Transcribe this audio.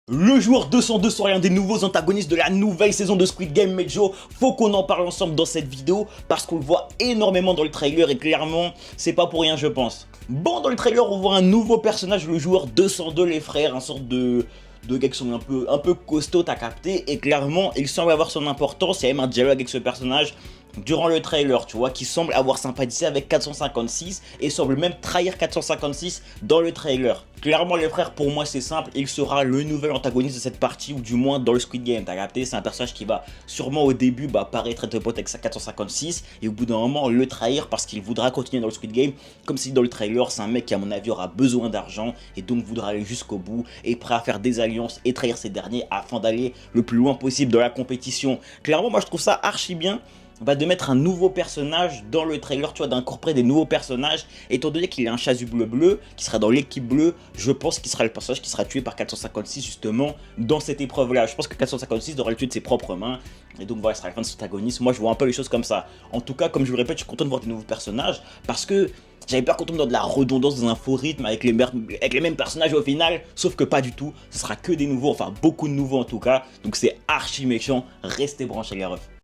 Le joueur 202 sera l'un des nouveaux antagonistes de la nouvelle saison de Squid Game, Mejo. Faut qu'on en parle ensemble dans cette vidéo parce qu'on le voit énormément dans le trailer et clairement, c'est pas pour rien je pense. Bon, dans le trailer, on voit un nouveau personnage, le joueur 202, les frères, un sorte de gars qui sont un peu costauds, t'as capté, et clairement, il semble avoir son importance, il y a même un dialogue avec ce personnage durant le trailer, tu vois, qui semble avoir sympathisé avec 456 et semble même trahir 456 dans le trailer. Clairement les frères, pour moi c'est simple, il sera le nouvel antagoniste de cette partie ou du moins dans le Squid Game, t'as capté, c'est un personnage qui va sûrement au début paraître être pote avec sa 456 et au bout d'un moment le trahir parce qu'il voudra continuer dans le Squid Game, comme si dans le trailer c'est un mec qui à mon avis aura besoin d'argent et donc voudra aller jusqu'au bout et prêt à faire des alliances et trahir ces derniers afin d'aller le plus loin possible dans la compétition. Clairement moi je trouve ça archi bien de mettre un nouveau personnage dans le trailer, tu vois, d'incorporer des nouveaux personnages, étant donné qu'il est un chasuble bleu, qui sera dans l'équipe bleue, je pense qu'il sera le personnage qui sera tué par 456 justement dans cette épreuve là. Je pense que 456 devra le tuer de ses propres mains, et donc voilà, ce sera la fin de son antagoniste. Moi je vois un peu les choses comme ça. En tout cas, comme je vous le répète, je suis content de voir des nouveaux personnages, parce que j'avais peur qu'on tombe dans de la redondance, dans un faux rythme avec les mêmes personnages au final, sauf que pas du tout, ce sera que des nouveaux, enfin beaucoup de nouveaux en tout cas, donc c'est archi méchant, restez branchés les refs.